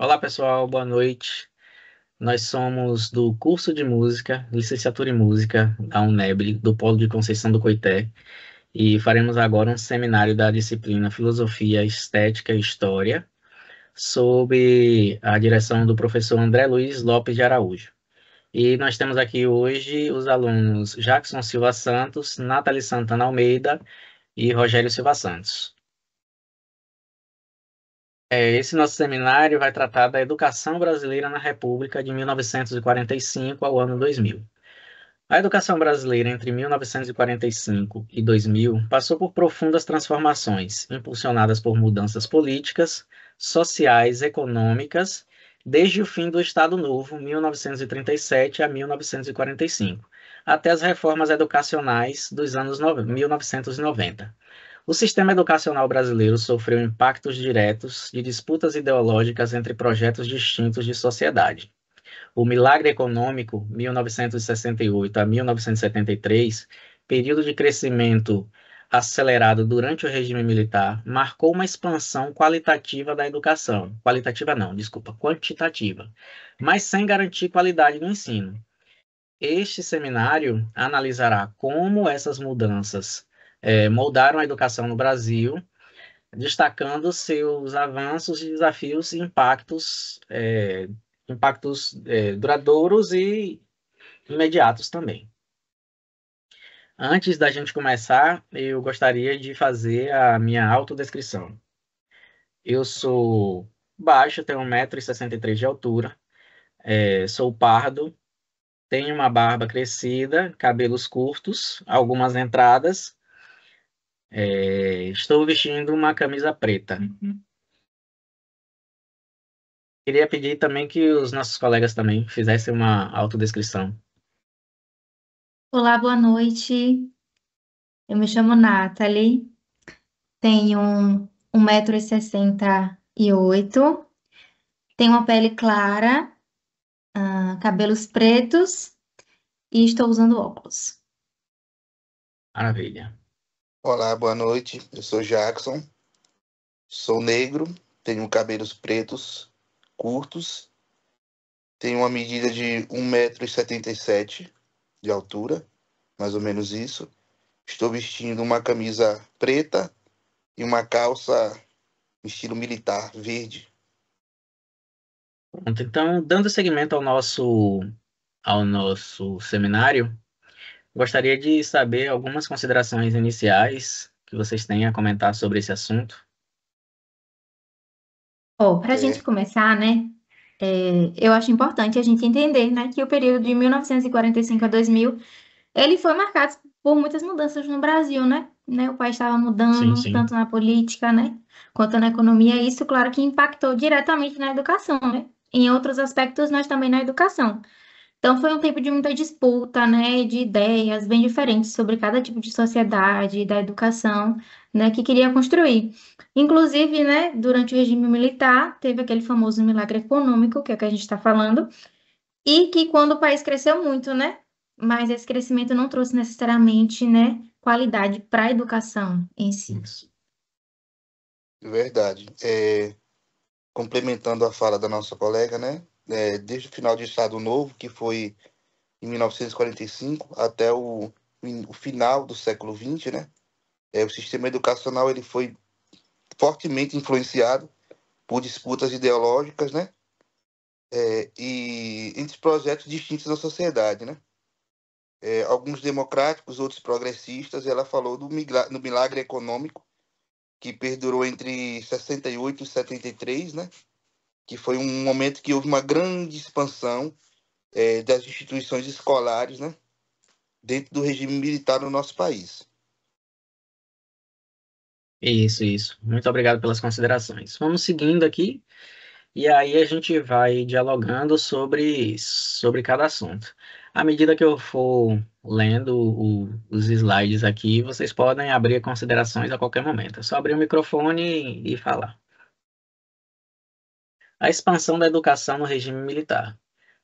Olá, pessoal, boa noite. Nós somos do curso de música, licenciatura em música da UNEB, do Polo de Conceição do Coité, e faremos agora um seminário da disciplina Filosofia, Estética e História, sob a direção do professor André Luiz Lopes de Araújo. E nós temos aqui hoje os alunos Jackson Silva Santos, Nathalie Santana Almeida e Rogério Silva Santos. Esse nosso seminário vai tratar da educação brasileira na República de 1945 ao ano 2000. A educação brasileira entre 1945 e 2000 passou por profundas transformações, impulsionadas por mudanças políticas, sociais, econômicas, desde o fim do Estado Novo, 1937 a 1945, até as reformas educacionais dos anos 1990. O sistema educacional brasileiro sofreu impactos diretos de disputas ideológicas entre projetos distintos de sociedade. O milagre econômico, 1968 a 1973, período de crescimento acelerado durante o regime militar, marcou uma expansão qualitativa da educação. Qualitativa não, desculpa, quantitativa, mas sem garantir qualidade no ensino. Este seminário analisará como essas mudanças moldaram a educação no Brasil, destacando seus avanços e desafios e impactos duradouros e imediatos também. Antes da gente começar, eu gostaria de fazer a minha autodescrição. Eu sou baixo, tenho 1,63 m de altura, sou pardo, tenho uma barba crescida, cabelos curtos, algumas entradas. Estou vestindo uma camisa preta. Queria pedir também que os nossos colegas também fizessem uma autodescrição. Olá, boa noite. Eu me chamo Nathalie, tenho 1,68 m, tenho uma pele clara, cabelos pretos e estou usando óculos. Maravilha. Olá, boa noite. Eu sou Jackson, sou negro, tenho cabelos pretos, curtos, tenho uma medida de 1,77 m de altura, mais ou menos isso. Estou vestindo uma camisa preta e uma calça estilo militar, verde. Pronto, então, dando seguimento ao nosso seminário, gostaria de saber algumas considerações iniciais que vocês têm a comentar sobre esse assunto. Para a gente começar, né, eu acho importante a gente entender, né, que o período de 1945 a 2000, ele foi marcado por muitas mudanças no Brasil, né? O país estava Sim, mudando, sim. tanto na política, né, quanto na economia. Isso, claro, que impactou diretamente na educação, né? Em outros aspectos, nós também na educação. Então, foi um tempo de muita disputa, né, de ideias bem diferentes sobre cada tipo de sociedade, da educação, né, que queria construir. Inclusive, né, durante o regime militar, teve aquele famoso milagre econômico, que é o que a gente está falando, e que quando o país cresceu muito, né, mas esse crescimento não trouxe necessariamente, né, qualidade para a educação em si. Verdade. Complementando a fala da nossa colega, né? Desde o final de Estado Novo, que foi em 1945, até o final do século XX, né? O sistema educacional ele foi fortemente influenciado por disputas ideológicas, né? E entre projetos distintos da sociedade, né? Alguns democráticos, outros progressistas. Ela falou do milagre econômico que perdurou entre 68 e 73, né? Que foi um momento que houve uma grande expansão das instituições escolares, né? Dentro do regime militar no nosso país. Isso. Muito obrigado pelas considerações. Vamos seguindo aqui, e aí a gente vai dialogando sobre cada assunto. À medida que eu for lendo os slides aqui, vocês podem abrir considerações a qualquer momento. É só abrir o microfone e falar. A expansão da educação no regime militar.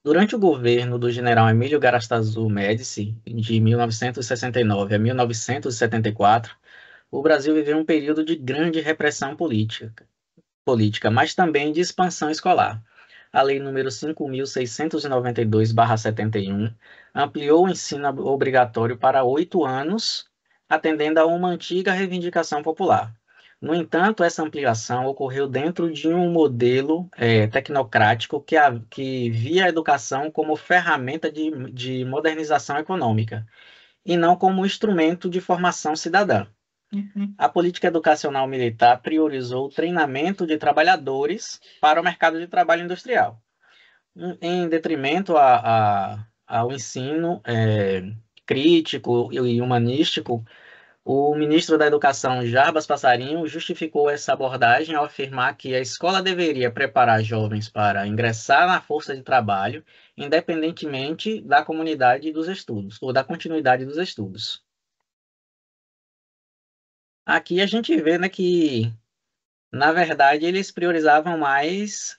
Durante o governo do general Emílio Garrastazu Médici, de 1969 a 1974, o Brasil viveu um período de grande repressão política. política, mas também de expansão escolar. A Lei número 5.692/71 ampliou o ensino obrigatório para 8 anos, atendendo a uma antiga reivindicação popular. No entanto, essa ampliação ocorreu dentro de um modelo tecnocrático que via a educação como ferramenta de modernização econômica e não como instrumento de formação cidadã. A política educacional militar priorizou o treinamento de trabalhadores para o mercado de trabalho industrial, em detrimento ao ensino crítico e humanístico. O ministro da Educação, Jarbas Passarinho, justificou essa abordagem ao afirmar que a escola deveria preparar jovens para ingressar na força de trabalho, independentemente da comunidade dos estudos, ou da continuidade dos estudos. Aqui a gente vê, né, que, na verdade, eles priorizavam mais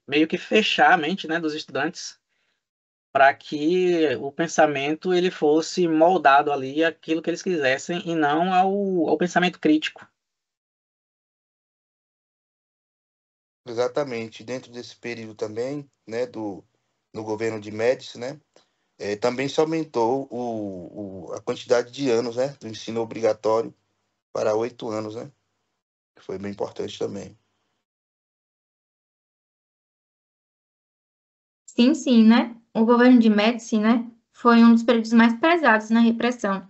meio que fechar a mente, né, dos estudantes, para que o pensamento ele fosse moldado ali aquilo que eles quisessem e não ao pensamento crítico. Exatamente. Dentro desse período também, né, no governo de Médici, né, também se aumentou a quantidade de anos, né, do ensino obrigatório para 8 anos, né, que foi bem importante também. Sim, sim, né? O governo de Médici, né, foi um dos períodos mais pesados na repressão.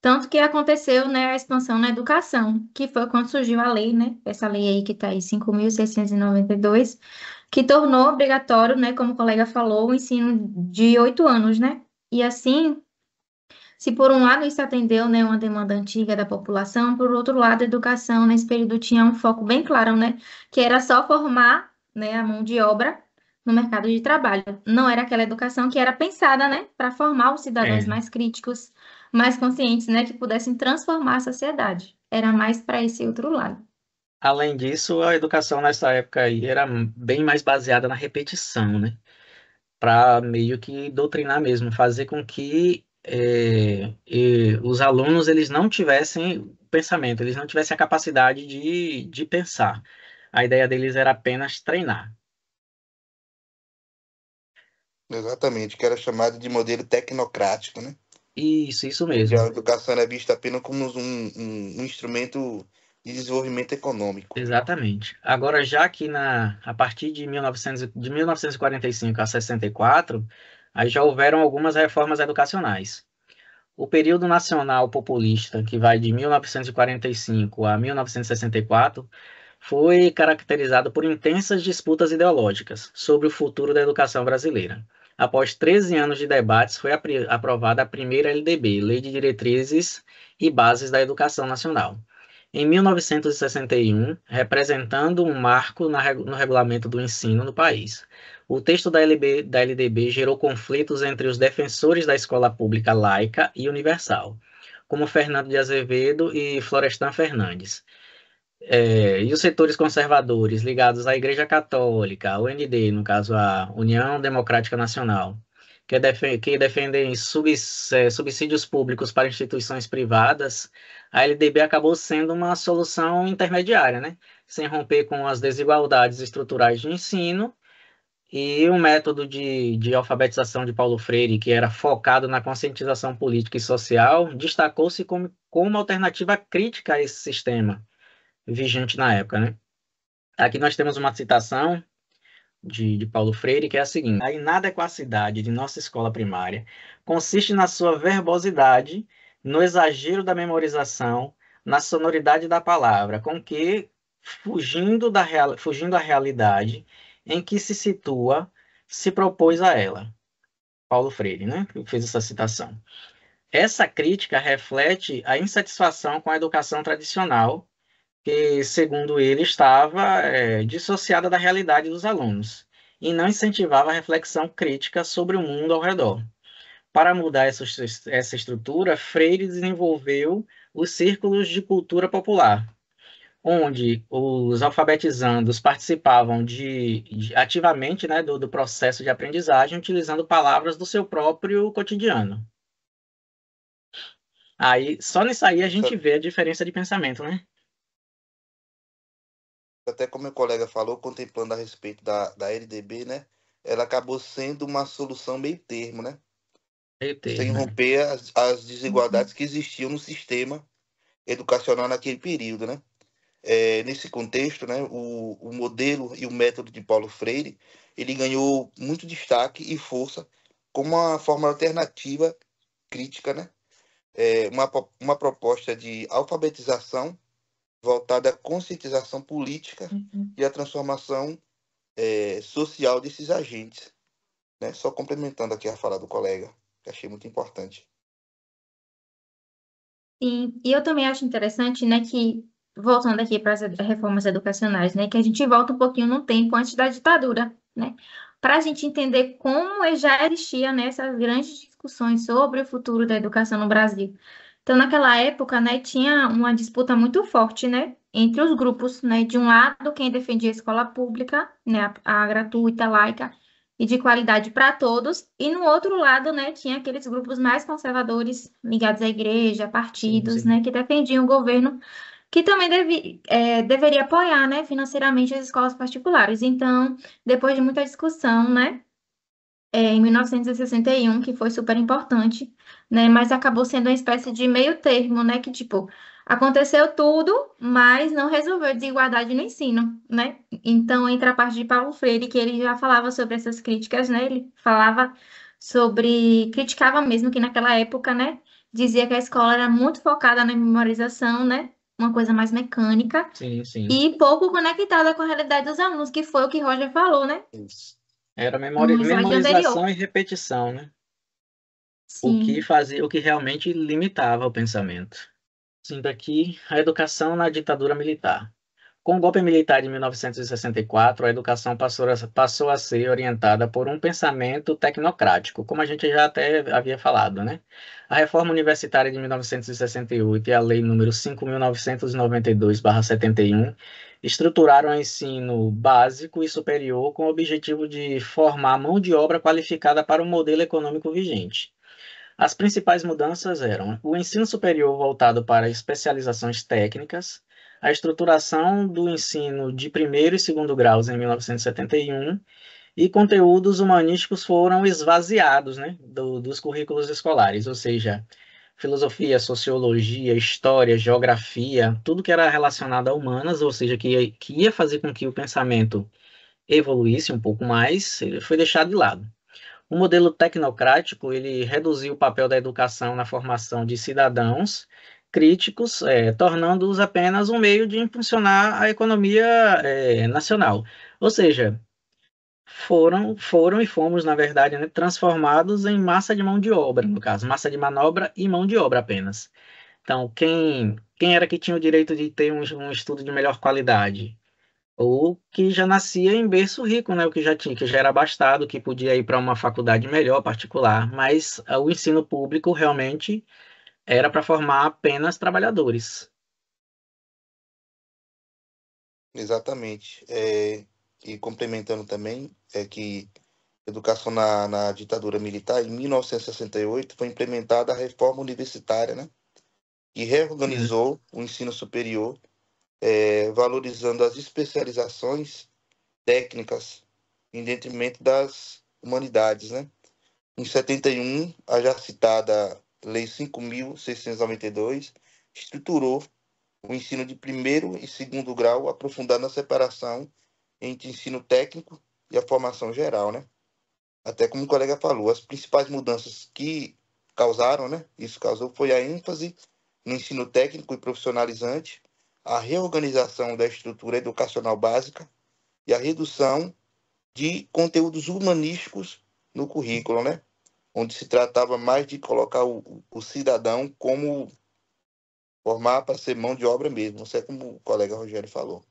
Tanto que aconteceu, né, a expansão na educação, que foi quando surgiu a lei, né, essa lei aí que está aí, 5.692, que tornou obrigatório, né, como o colega falou, o ensino de 8 anos, né? E assim, se por um lado isso atendeu, né, uma demanda antiga da população, por outro lado, a educação nesse período tinha um foco bem claro, né, que era só formar, né, a mão de obra no mercado de trabalho. Não era aquela educação que era pensada, né, para formar os cidadãos mais críticos, mais conscientes, né, que pudessem transformar a sociedade. Era mais para esse outro lado. Além disso, a educação nessa época aí era bem mais baseada na repetição, né? Para meio que doutrinar mesmo, fazer com que os alunos eles não tivessem pensamento, eles não tivessem a capacidade de pensar. A ideia deles era apenas treinar. Exatamente, que era chamado de modelo tecnocrático, né? Isso Onde a mesmo. educação era vista apenas como um instrumento de desenvolvimento econômico. Exatamente. Agora, já que a partir de 1945 a 64, aí já houveram algumas reformas educacionais. O período nacional populista, que vai de 1945 a 1964, foi caracterizado por intensas disputas ideológicas sobre o futuro da educação brasileira. Após 13 anos de debates, foi aprovada a primeira LDB, Lei de Diretrizes e Bases da Educação Nacional. Em 1961, representando um marco no regulamento do ensino no país. O texto da LDB gerou conflitos entre os defensores da escola pública laica e universal, como Fernando de Azevedo e Florestan Fernandes. E os setores conservadores ligados à Igreja Católica, a UND, no caso a União Democrática Nacional, que defendem subsídios públicos para instituições privadas, a LDB acabou sendo uma solução intermediária, né? Sem romper com as desigualdades estruturais de ensino, e o método de alfabetização de Paulo Freire, que era focado na conscientização política e social, destacou-se como uma alternativa crítica a esse sistema vigente na época, né? Aqui nós temos uma citação de Paulo Freire, que é a seguinte: a inadequacidade de nossa escola primária consiste na sua verbosidade, no exagero da memorização, na sonoridade da palavra, com que, fugindo à realidade em que se situa, se propôs a ela. Paulo Freire, né? Que fez essa citação. Essa crítica reflete a insatisfação com a educação tradicional, que, segundo ele, estava dissociada da realidade dos alunos e não incentivava a reflexão crítica sobre o mundo ao redor. Para mudar essa estrutura, Freire desenvolveu os círculos de cultura popular, onde os alfabetizandos participavam ativamente, né, do processo de aprendizagem, utilizando palavras do seu próprio cotidiano. Aí, só nisso aí a gente vê a diferença de pensamento, né? até como meu colega falou, contemplando a respeito da LDB, né? Ela acabou sendo uma solução meio termo, né? Meio Sem termo, né? romper as desigualdades que existiam no sistema educacional naquele período, né? Nesse contexto, né, o modelo e o método de Paulo Freire, ele ganhou muito destaque e força como uma forma alternativa crítica, né? Uma proposta de alfabetização voltada à conscientização política Uhum. e à transformação social desses agentes, né? Só complementando aqui a fala do colega, que achei muito importante. Sim, e eu também acho interessante, né, que, voltando aqui para as reformas educacionais, né, que a gente volta um pouquinho no tempo antes da ditadura, né, para a gente entender como já existia, né, essas grandes discussões sobre o futuro da educação no Brasil. Então, naquela época, né, tinha uma disputa muito forte, né, entre os grupos, né, de um lado, quem defendia a escola pública, né, a gratuita, laica, e de qualidade para todos, e no outro lado, né, tinha aqueles grupos mais conservadores ligados à igreja, Sim, partidos, sim. né, que defendiam o governo, que também deveria apoiar, né, financeiramente as escolas particulares. Então, depois de muita discussão, né, em 1961, que foi super importante, né? Mas acabou sendo uma espécie de meio termo, né? Que, tipo, aconteceu tudo, mas não resolveu a desigualdade no ensino, né? Então, entra a parte de Paulo Freire, que ele já falava sobre essas críticas, né? Ele falava sobre, criticava mesmo que naquela época, né? Dizia que a escola era muito focada na memorização, né? Uma coisa mais mecânica Sim, sim. e pouco conectada com a realidade dos alunos, que foi o que Roger falou, né? Isso. Era No slide memorização anterior. e repetição, né? O que Sim. fazia, o que realmente limitava o pensamento. Sim, daqui a educação na ditadura militar. Com o golpe militar de 1964, a educação passou a ser orientada por um pensamento tecnocrático, como a gente já até havia falado, né? A reforma universitária de 1968 e a lei número 5.992/71 estruturaram o ensino básico e superior com o objetivo de formar mão de obra qualificada para o modelo econômico vigente. As principais mudanças eram o ensino superior voltado para especializações técnicas, a estruturação do ensino de primeiro e segundo graus em 1971 e conteúdos humanísticos foram esvaziados, né, dos currículos escolares, ou seja, filosofia, sociologia, história, geografia, tudo que era relacionado a humanas, ou seja, que ia fazer com que o pensamento evoluísse um pouco mais, ele foi deixado de lado. O modelo tecnocrático, ele reduziu o papel da educação na formação de cidadãos críticos, tornando-os apenas um meio de impulsionar a economia, nacional. Ou seja, foram e fomos, na verdade, né, transformados em massa de mão de obra, no caso, massa de manobra e mão de obra apenas. Então, quem era que tinha o direito de ter um estudo de melhor qualidade? Ou que já nascia em berço rico, né? O que já tinha, que já era abastado, que podia ir para uma faculdade melhor, particular. Mas o ensino público realmente era para formar apenas trabalhadores. Exatamente. E complementando também, é que educação na ditadura militar, em 1968, foi implementada a reforma universitária, né? Que Sim, reorganizou o ensino superior, valorizando as especializações técnicas em detrimento das humanidades, né? Em 71, a já citada Lei 5.692 estruturou o ensino de primeiro e segundo grau, aprofundando a separação entre ensino técnico e a formação geral, né? Até como o colega falou, as principais mudanças que causaram, né? Isso causou foi a ênfase no ensino técnico e profissionalizante, a reorganização da estrutura educacional básica e a redução de conteúdos humanísticos no currículo, né? Onde se tratava mais de colocar o cidadão como formar para ser mão de obra mesmo. Não sei como o colega Rogério falou.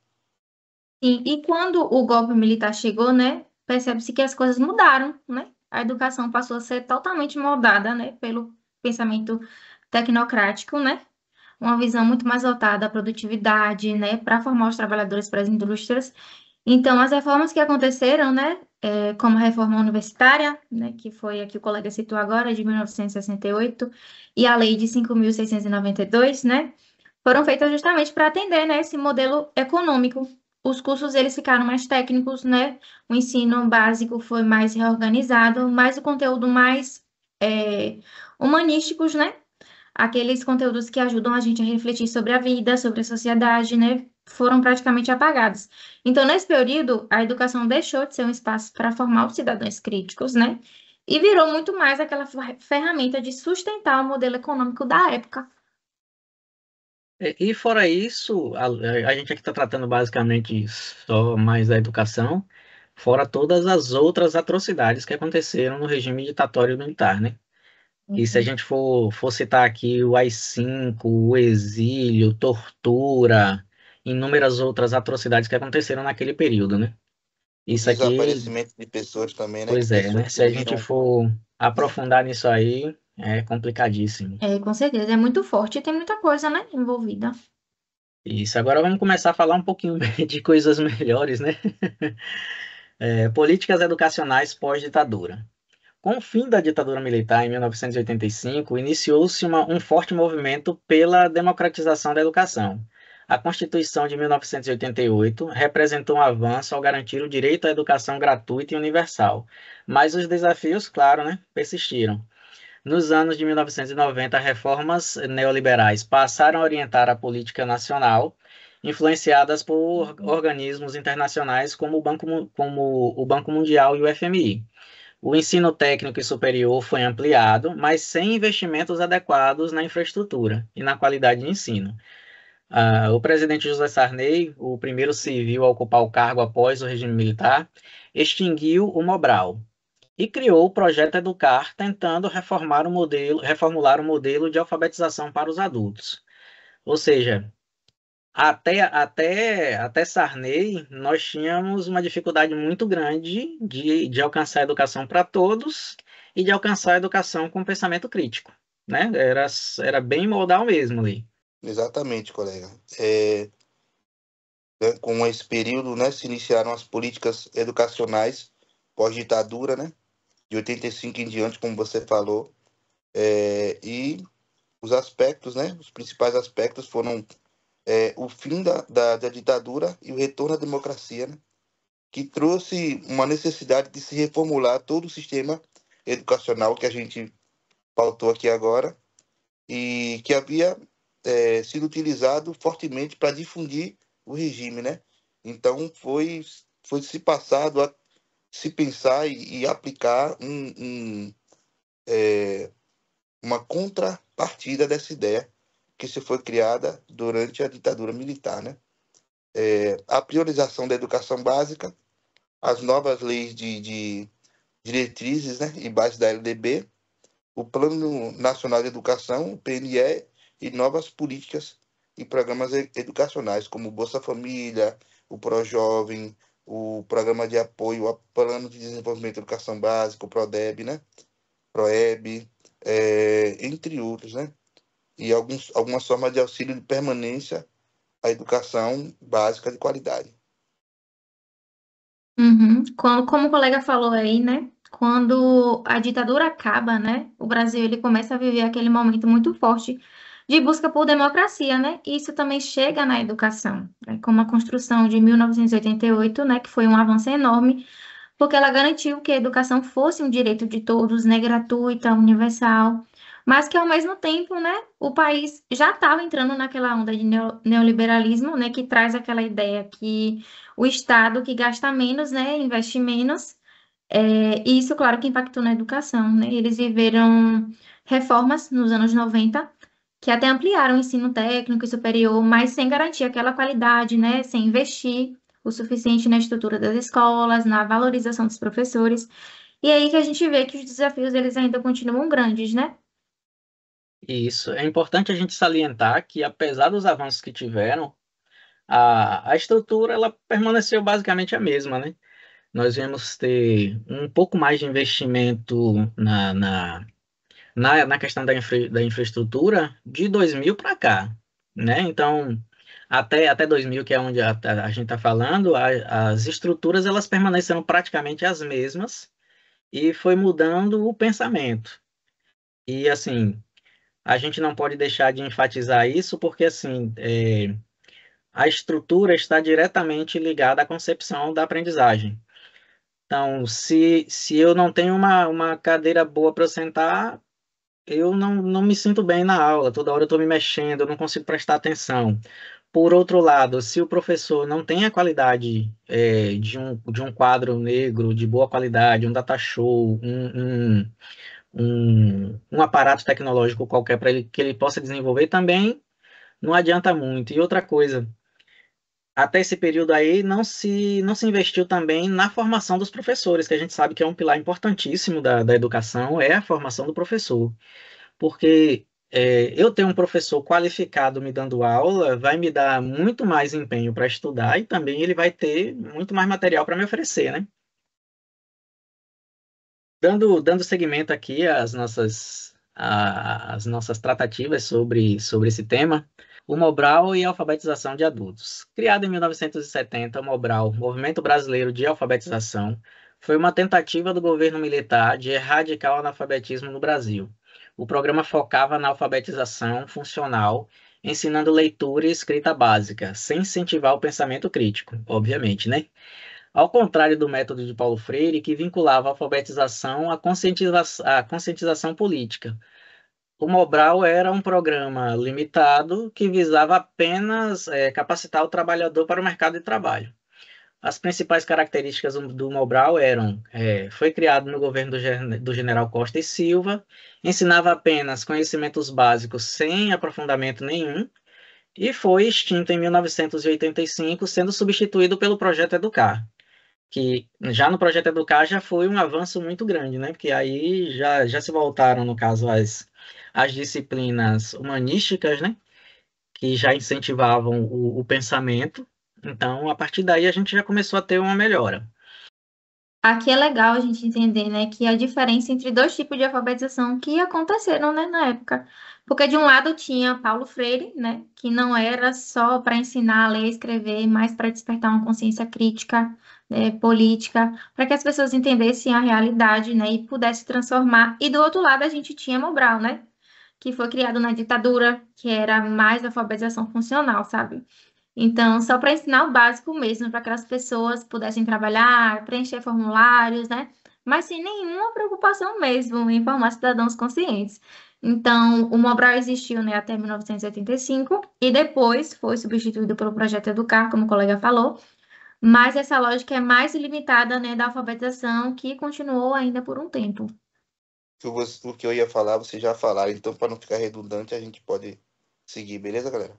E quando o golpe militar chegou, né, percebe-se que as coisas mudaram, né? A educação passou a ser totalmente moldada, né, pelo pensamento tecnocrático, né? Uma visão muito mais voltada à produtividade, né, para formar os trabalhadores para as indústrias. Então, as reformas que aconteceram, né, como a reforma universitária, né, que foi a que o colega citou agora, de 1968, e a lei de 5.692, né, foram feitas justamente para atender, né, esse modelo econômico, os cursos eles ficaram mais técnicos, né? O ensino básico foi mais reorganizado, mas o conteúdo mais humanísticos, né? Aqueles conteúdos que ajudam a gente a refletir sobre a vida, sobre a sociedade, né? Foram praticamente apagados. Então, nesse período, a educação deixou de ser um espaço para formar os cidadãos críticos, né? E virou muito mais aquela ferramenta de sustentar o modelo econômico da época. E fora isso, a gente aqui está tratando basicamente só mais da educação, fora todas as outras atrocidades que aconteceram no regime ditatório militar, né? E se a gente for citar aqui o AI-5, o exílio, tortura, inúmeras outras atrocidades que aconteceram naquele período, né? O Isso aqui, desaparecimento de pessoas também, né? Que pois é, né? pessoas Se a gente sumiram. for aprofundar nisso aí, é complicadíssimo. Com certeza, é muito forte e tem muita coisa, né, envolvida. Isso, agora vamos começar a falar um pouquinho de coisas melhores, né? Políticas educacionais pós-ditadura. Com o fim da ditadura militar em 1985, iniciou-se um forte movimento pela democratização da educação. A Constituição de 1988 representou um avanço ao garantir o direito à educação gratuita e universal, mas os desafios, claro, né, persistiram. Nos anos de 1990, reformas neoliberais passaram a orientar a política nacional, influenciadas por organismos internacionais como o Banco Mundial e o FMI. O ensino técnico e superior foi ampliado, mas sem investimentos adequados na infraestrutura e na qualidade de ensino. O presidente José Sarney, o primeiro civil a ocupar o cargo após o regime militar, extinguiu o Mobral e criou o projeto Educar, tentando reformular o modelo de alfabetização para os adultos. Ou seja, até Sarney, nós tínhamos uma dificuldade muito grande de alcançar a educação para todos e de alcançar a educação com pensamento crítico, né? Era bem modal mesmo ali. Exatamente, colega. Com esse período, né, se iniciaram as políticas educacionais pós-ditadura, né? De 85 em diante, como você falou. E os aspectos, né? Os principais aspectos foram o fim da ditadura e o retorno à democracia, né? Que trouxe uma necessidade de se reformular todo o sistema educacional que a gente pautou aqui agora e que havia sido utilizado fortemente para difundir o regime, né? Então foi se passado a se pensar e aplicar uma contrapartida dessa ideia que se foi criada durante a ditadura militar, né? A priorização da educação básica, as novas leis de diretrizes, né, e bases da LDB, o Plano Nacional de Educação, o PNE, e novas políticas e programas educacionais, como o Bolsa Família, o ProJovem, o Programa de Apoio ao Plano de Desenvolvimento de Educação Básica, o PRODEB, né? PROEB, entre outros, né? E algumas formas de auxílio de permanência à educação básica de qualidade. Como o colega falou aí, né? Quando a ditadura acaba, né? O Brasil ele começa a viver aquele momento muito forte de busca por democracia, né? E isso também chega na educação, né? Como a construção de 1988, né? Que foi um avanço enorme, porque ela garantiu que a educação fosse um direito de todos, né? Gratuita, universal, mas que ao mesmo tempo, né? O país já estava entrando naquela onda de neoliberalismo, né? Que traz aquela ideia que o Estado que gasta menos, né, investe menos, e isso, claro, que impactou na educação, né? Eles viveram reformas nos anos 90 que até ampliaram o ensino técnico e superior, mas sem garantir aquela qualidade, né? Sem investir o suficiente na estrutura das escolas, na valorização dos professores. E é aí que a gente vê que os desafios eles ainda continuam grandes, né? Isso. É importante a gente salientar que, apesar dos avanços que tiveram, a estrutura ela permaneceu basicamente a mesma, né? Nós vamos ter um pouco mais de investimento na questão da infraestrutura de 2000 para cá, né? Então, até 2000, que é onde a gente está falando, as estruturas elas permaneceram praticamente as mesmas e foi mudando o pensamento. E, assim, a gente não pode deixar de enfatizar isso porque, assim, a estrutura está diretamente ligada à concepção da aprendizagem. Então, se eu não tenho uma cadeira boa para sentar, eu não me sinto bem na aula, toda hora eu estou me mexendo, eu não consigo prestar atenção. Por outro lado, se o professor não tem a qualidade de um quadro negro de boa qualidade, um data show, um aparato tecnológico qualquer para ele, que ele possa desenvolver, também não adianta muito. E outra coisa, até esse período aí não se investiu também na formação dos professores, que a gente sabe que é um pilar importantíssimo da educação, é a formação do professor. Porque eu ter um professor qualificado me dando aula vai me dar muito mais empenho para estudar e também ele vai ter muito mais material para me oferecer, né? Dando seguimento aqui às nossas tratativas sobre esse tema, o Mobral e a alfabetização de adultos. Criado em 1970, o Mobral, Movimento Brasileiro de Alfabetização, foi uma tentativa do governo militar de erradicar o analfabetismo no Brasil. O programa focava na alfabetização funcional, ensinando leitura e escrita básica, sem incentivar o pensamento crítico, obviamente, né? Ao contrário do método de Paulo Freire, que vinculava a alfabetização à conscientização política. O Mobral era um programa limitado que visava apenas capacitar o trabalhador para o mercado de trabalho. As principais características do Mobral eram: foi criado no governo do general Costa e Silva, ensinava apenas conhecimentos básicos sem aprofundamento nenhum, e foi extinto em 1985, sendo substituído pelo Projeto Educar, que já no Projeto Educar já foi um avanço muito grande, né? Porque aí já se voltaram, no caso, as disciplinas humanísticas, né? Que já incentivavam o pensamento. Então, a partir daí, a gente já começou a ter uma melhora. Aqui é legal a gente entender, né, que a diferença entre dois tipos de alfabetização que aconteceram, né, na época. Porque de um lado tinha Paulo Freire, né, que não era só para ensinar a ler e escrever, mas para despertar uma consciência crítica, política, para que as pessoas entendessem a realidade, né, e pudessem transformar. E do outro lado a gente tinha Mobral, né, que foi criado na ditadura, que era mais alfabetização funcional, sabe? Então, só para ensinar o básico mesmo, para que as pessoas pudessem trabalhar, preencher formulários, né? Mas sem nenhuma preocupação mesmo em formar cidadãos conscientes. Então, o Mobral existiu, né, até 1985 e depois foi substituído pelo Projeto Educar, como o colega falou, mas essa lógica é mais limitada, né, da alfabetização, que continuou ainda por um tempo. O que eu ia falar, vocês já falaram, então para não ficar redundante, a gente pode seguir, beleza, galera?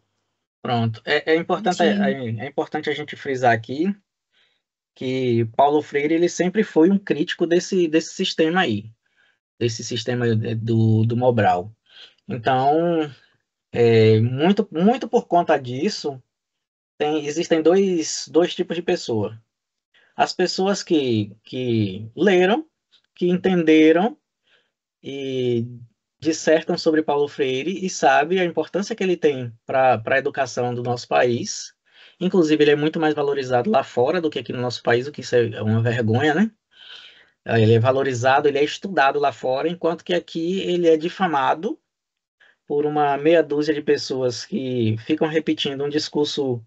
Pronto. É importante, é importante a gente frisar aqui que Paulo Freire ele sempre foi um crítico desse sistema aí, desse sistema do Mobral. Então, muito, muito por conta disso, existem dois tipos de pessoa. As pessoas que leram, que entenderam e dissertam sobre Paulo Freire e sabem a importância que ele tem para a educação do nosso país. Inclusive, ele é muito mais valorizado lá fora do que aqui no nosso país, o que isso é uma vergonha, né? Ele é valorizado, ele é estudado lá fora, enquanto que aqui ele é difamado por uma meia dúzia de pessoas que ficam repetindo um discurso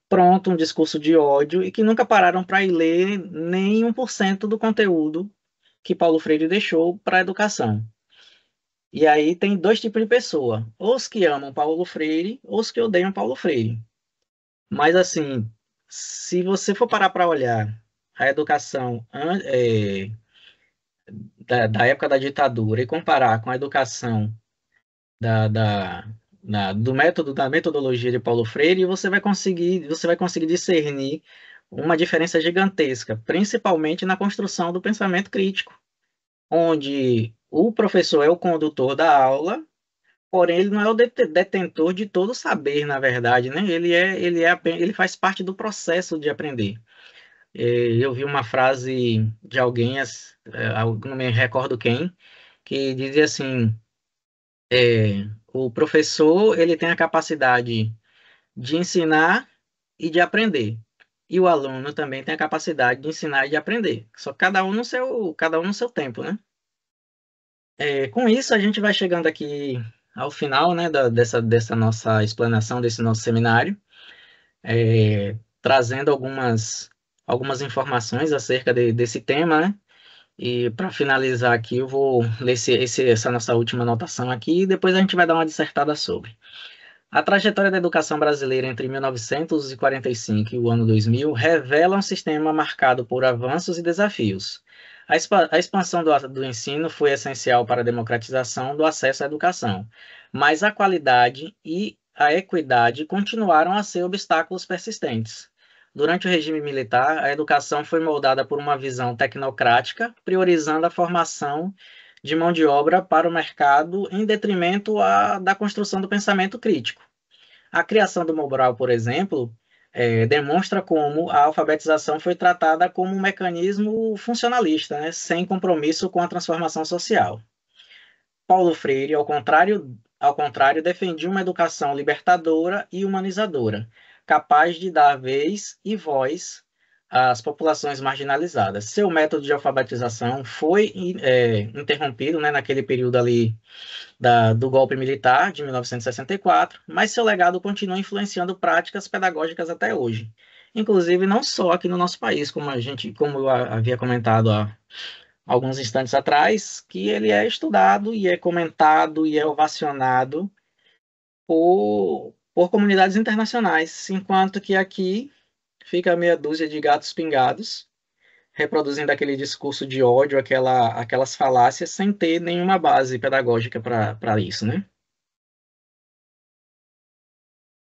pronto, um discurso de ódio e que nunca pararam para ir ler nem 1% do conteúdo que Paulo Freire deixou para a educação. E aí tem dois tipos de pessoa, os que amam Paulo Freire, ou os que odeiam Paulo Freire. Mas assim, se você for parar para olhar a educação da época da ditadura e comparar com a educação da, da, da metodologia de Paulo Freire, você vai conseguir discernir uma diferença gigantesca, principalmente na construção do pensamento crítico, onde o professor é o condutor da aula, porém ele não é o detentor de todo o saber, na verdade, né? Ele faz parte do processo de aprender. Eu vi uma frase de alguém, não me recordo quem, que dizia assim: o professor ele tem a capacidade de ensinar e de aprender. E o aluno também tem a capacidade de ensinar e de aprender. Só que cada um no seu tempo, né? Com isso, a gente vai chegando aqui ao final, né, dessa nossa explanação, desse nosso seminário. trazendo algumas informações acerca desse tema, né? E para finalizar aqui, eu vou ler essa nossa última anotação aqui e depois a gente vai dar uma dissertada sobre. A trajetória da educação brasileira entre 1945 e o ano 2000 revela um sistema marcado por avanços e desafios. A expansão do ensino foi essencial para a democratização do acesso à educação, mas a qualidade e a equidade continuaram a ser obstáculos persistentes. Durante o regime militar, a educação foi moldada por uma visão tecnocrática, priorizando a formação de mão de obra para o mercado em detrimento da construção do pensamento crítico. A criação do Mobral, por exemplo, demonstra como a alfabetização foi tratada como um mecanismo funcionalista, né, sem compromisso com a transformação social. Paulo Freire, ao contrário, defendia uma educação libertadora e humanizadora, capaz de dar vez e voz às populações marginalizadas. Seu método de alfabetização foi interrompido, né, naquele período ali do golpe militar de 1964, mas seu legado continua influenciando práticas pedagógicas até hoje. Inclusive, não só aqui no nosso país, como eu havia comentado há alguns instantes atrás, que ele é estudado e é comentado e é ovacionado por comunidades internacionais, enquanto que aqui fica meia dúzia de gatos pingados, reproduzindo aquele discurso de ódio, aquelas falácias, sem ter nenhuma base pedagógica para isso, né?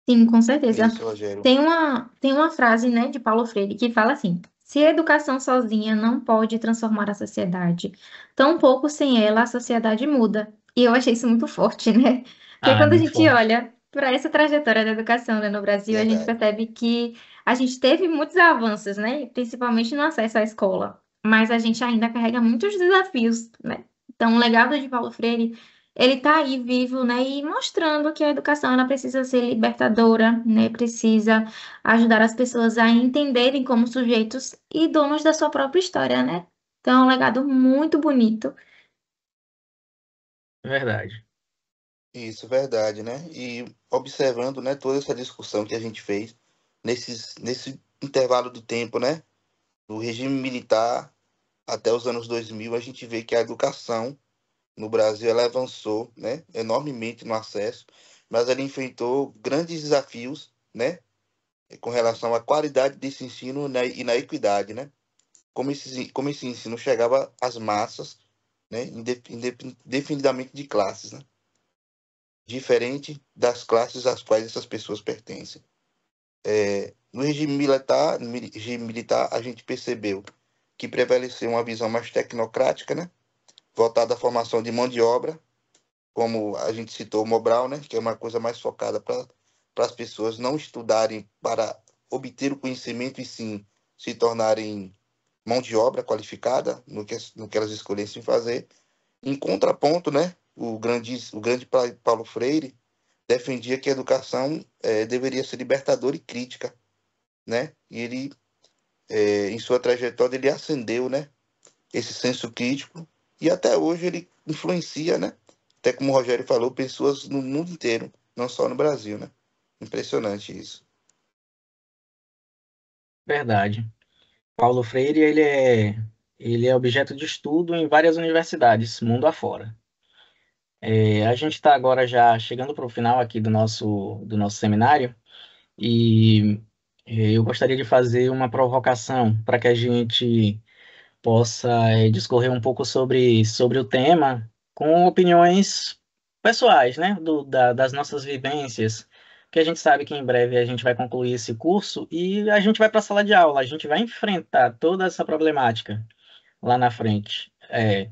Sim, com certeza. Isso, Rogério. Tem uma frase, né, de Paulo Freire que fala assim: se a educação sozinha não pode transformar a sociedade, tampouco sem ela a sociedade muda. E eu achei isso muito forte, né? Porque Ah, é quando a muito gente forte. olha para essa trajetória da educação, né, no Brasil, a gente Verdade. percebe que a gente teve muitos avanços, né, principalmente no acesso à escola, mas a gente ainda carrega muitos desafios, né? Então, o legado de Paulo Freire ele está aí vivo, né, e mostrando que a educação ela precisa ser libertadora, né, precisa ajudar as pessoas a entenderem como sujeitos e donos da sua própria história, né? Então, é um legado muito bonito. Verdade. Isso, verdade, né? E observando, né, toda essa discussão que a gente fez nesse intervalo do tempo, né, do regime militar até os anos 2000, a gente vê que a educação no Brasil ela avançou, né, enormemente no acesso, mas ela enfrentou grandes desafios, né, com relação à qualidade desse ensino, né, e na equidade, né? Como esse ensino chegava às massas, né, indefinidamente de classes, né? Diferente das classes às quais essas pessoas pertencem. No regime militar, a gente percebeu que prevaleceu uma visão mais tecnocrática, né, voltada à formação de mão de obra, como a gente citou o Mobral, né, que é uma coisa mais focada para as pessoas não estudarem para obter o conhecimento e sim se tornarem mão de obra qualificada no que elas escolhessem fazer. Em contraponto, né, o grande Paulo Freire defendia que a educação deveria ser libertadora e crítica, né? E ele, em sua trajetória, ele acendeu, né, esse senso crítico e até hoje ele influencia, né? Até como o Rogério falou, pessoas no mundo inteiro, não só no Brasil, né? Impressionante isso. Verdade. Paulo Freire, ele é objeto de estudo em várias universidades, mundo afora. A gente está agora já chegando para o final aqui do nosso seminário e eu gostaria de fazer uma provocação para que a gente possa discorrer um pouco sobre o tema com opiniões pessoais, né, das nossas vivências, que a gente sabe que em breve a gente vai concluir esse curso e a gente vai para a sala de aula, a gente vai enfrentar toda essa problemática lá na frente,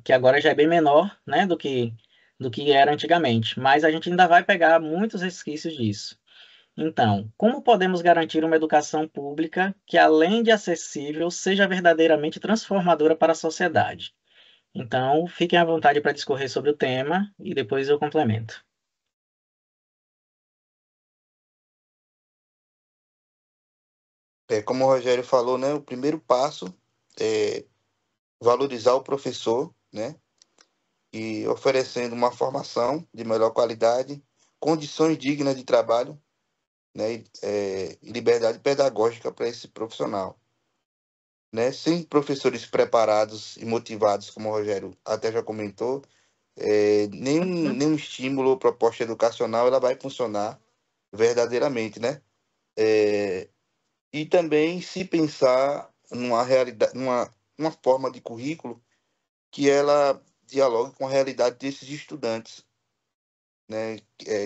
que agora já é bem menor, né, do que era antigamente, mas a gente ainda vai pegar muitos resquícios disso. Então, como podemos garantir uma educação pública que, além de acessível, seja verdadeiramente transformadora para a sociedade? Então, fiquem à vontade para discorrer sobre o tema e depois eu complemento. Como o Rogério falou, né, o primeiro passo é valorizar o professor, né? E oferecendo uma formação de melhor qualidade, condições dignas de trabalho, né, e liberdade pedagógica para esse profissional. Né? Sem professores preparados e motivados, como o Rogério até já comentou, nenhum estímulo ou proposta educacional ela vai funcionar verdadeiramente, né? E também se pensar numa realidade, numa forma de currículo que ela dialogue com a realidade desses estudantes, né?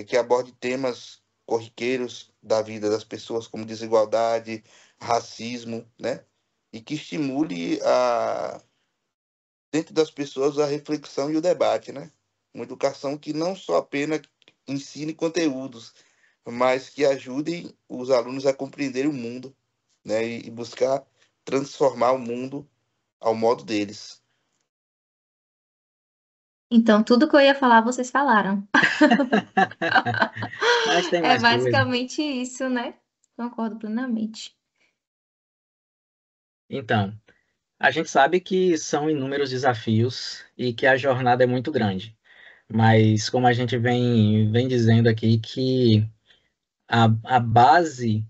Que aborde temas corriqueiros da vida das pessoas, como desigualdade, racismo, né? E que estimule dentro das pessoas a reflexão e o debate, né? Uma educação que não só apenas ensine conteúdos, mas que ajudem os alunos a compreender o mundo, né? E buscar transformar o mundo ao modo deles. Então, tudo que eu ia falar, vocês falaram. Mas tem É mais coisa. basicamente isso, né? Concordo plenamente. Então, a gente sabe que são inúmeros desafios e que a jornada é muito grande. Mas como a gente vem dizendo aqui que a base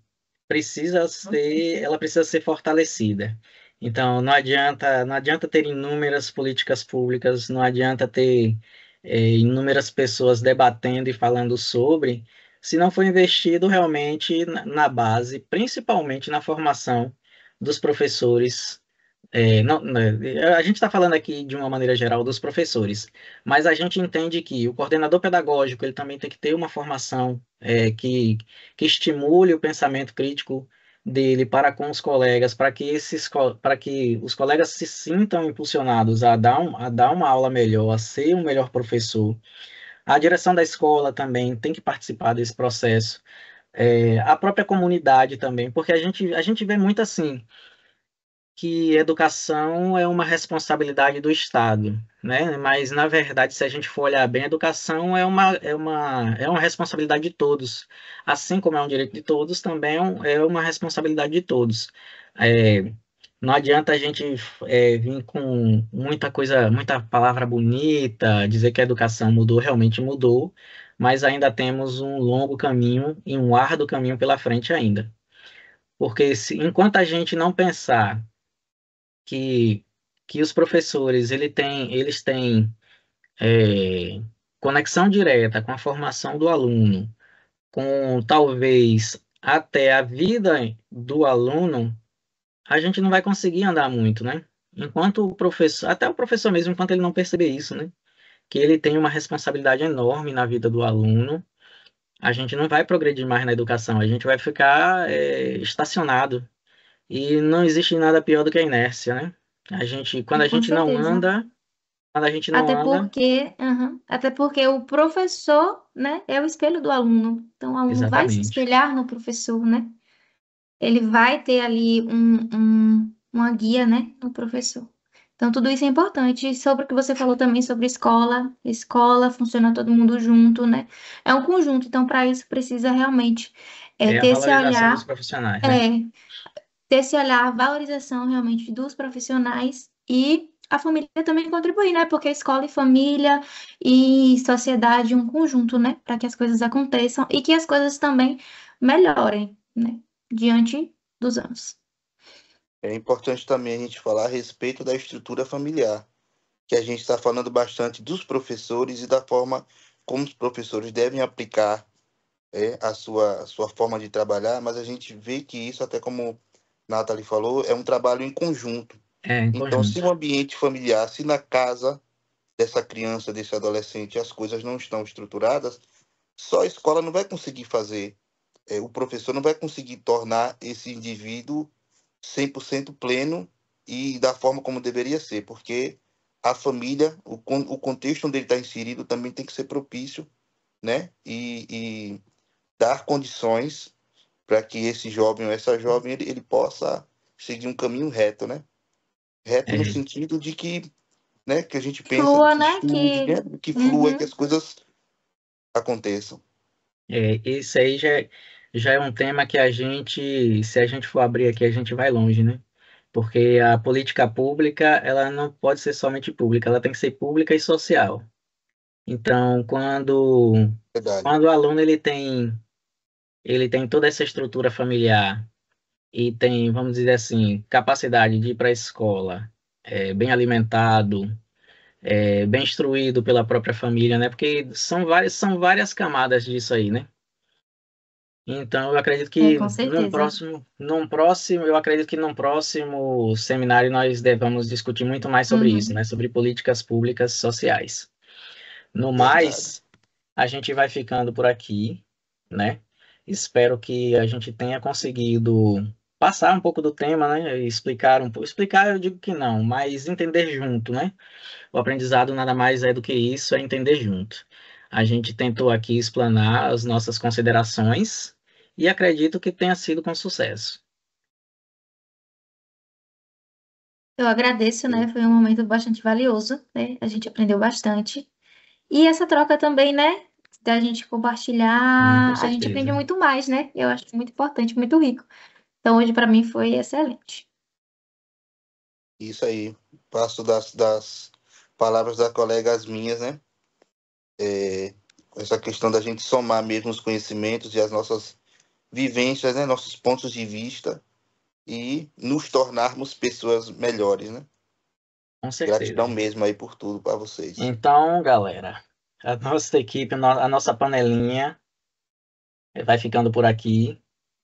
ela precisa ser fortalecida. Então, não adianta ter inúmeras políticas públicas, não adianta ter inúmeras pessoas debatendo e falando sobre, se não for investido realmente na base, principalmente na formação dos professores. A gente está falando aqui de uma maneira geral dos professores, mas a gente entende que o coordenador pedagógico ele também tem que ter uma formação que estimule o pensamento crítico dele para com os colegas, para que os colegas se sintam impulsionados a dar uma aula melhor, a ser um melhor professor. A direção da escola também tem que participar desse processo. A própria comunidade também, porque a gente vê muito assim que educação é uma responsabilidade do Estado, né? Mas, na verdade, se a gente for olhar bem, a educação é uma responsabilidade de todos. Assim como é um direito de todos, também é uma responsabilidade de todos. É, não adianta a gente vir com muita coisa, muita palavra bonita, dizer que a educação mudou, realmente mudou, mas ainda temos um longo caminho e um árduo caminho pela frente ainda. Porque enquanto a gente não pensar que, que os professores eles têm conexão direta com a formação do aluno, com talvez até a vida do aluno, a gente não vai conseguir andar muito, né? Enquanto o professor, até o professor mesmo, enquanto ele não perceber isso, né? Que ele tem uma responsabilidade enorme na vida do aluno, a gente não vai progredir mais na educação, a gente vai ficar estacionado. E não existe nada pior do que a inércia, né? Quando a Com gente não certeza. anda, quando a gente não Até anda, porque, até porque o professor, né, é o espelho do aluno. Então, o aluno vai se exatamente. espelhar no professor, né? Ele vai ter ali uma guia, né, no professor. Então, tudo isso é importante. E sobre o que você falou também sobre escola funciona todo mundo junto, né? É um conjunto. Então, para isso, precisa realmente É a ter esse valorização dos olhar, profissionais, né? é, ter esse olhar, a valorização realmente dos profissionais e a família também contribuir, né? Porque escola e família e sociedade, um conjunto, né? Para que as coisas aconteçam e que as coisas também melhorem, né? Diante dos anos. É importante também a gente falar a respeito da estrutura familiar, que a gente está falando bastante dos professores e da forma como os professores devem aplicar a sua forma de trabalhar, mas a gente vê que isso, até como Nathalie falou, é um trabalho em conjunto. Em Então, se conjunto. no ambiente familiar, se na casa dessa criança, desse adolescente, as coisas não estão estruturadas, só a escola não vai conseguir fazer, o professor não vai conseguir tornar esse indivíduo 100% pleno e da forma como deveria ser, porque a família, o contexto onde ele está inserido também tem que ser propício, né? E dar condições para que esse jovem ou essa jovem ele possa seguir um caminho reto, né? Reto no É, sentido de que, né, que a gente pensa Flua, que né? estude, né, que flua e que Uhum. as coisas aconteçam. esse aí já é um tema que se a gente for abrir aqui, a gente vai longe, né? Porque a política pública, ela não pode ser somente pública, ela tem que ser pública e social. Então, quando Verdade. o aluno ele tem ele tem toda essa estrutura familiar e tem, vamos dizer assim, capacidade de ir para a escola, bem alimentado, bem instruído pela própria família, né? Porque são várias camadas disso aí, né? Então, eu acredito que Com certeza. eu acredito que num próximo seminário nós devamos discutir muito mais sobre isso, Uhum. né? Sobre políticas públicas sociais. No Verdade. mais, a gente vai ficando por aqui, né? Espero que a gente tenha conseguido passar um pouco do tema, né? E explicar um pouco. Explicar, eu digo que não, mas entender junto, né? O aprendizado nada mais é do que isso, é entender junto. A gente tentou aqui explanar as nossas considerações e acredito que tenha sido com sucesso. Eu agradeço, né? Foi um momento bastante valioso, né? A gente aprendeu bastante. E essa troca também, né? Da gente Com compartilhar, a gente aprende certeza. muito mais, né? Eu acho muito importante, muito rico. Então, hoje para mim foi excelente. Isso aí. Passo das palavras da colega às minhas, né? É, essa questão da gente somar mesmo os conhecimentos e as nossas vivências, né? Nossos pontos de vista e nos tornarmos pessoas melhores, né? Com Gratidão certeza. mesmo aí por tudo para vocês. Então, galera, a nossa equipe, a nossa panelinha vai ficando por aqui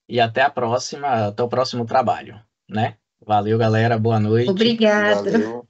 e até a próxima, até o próximo trabalho, né? Valeu, galera, boa noite. Obrigada. Valeu.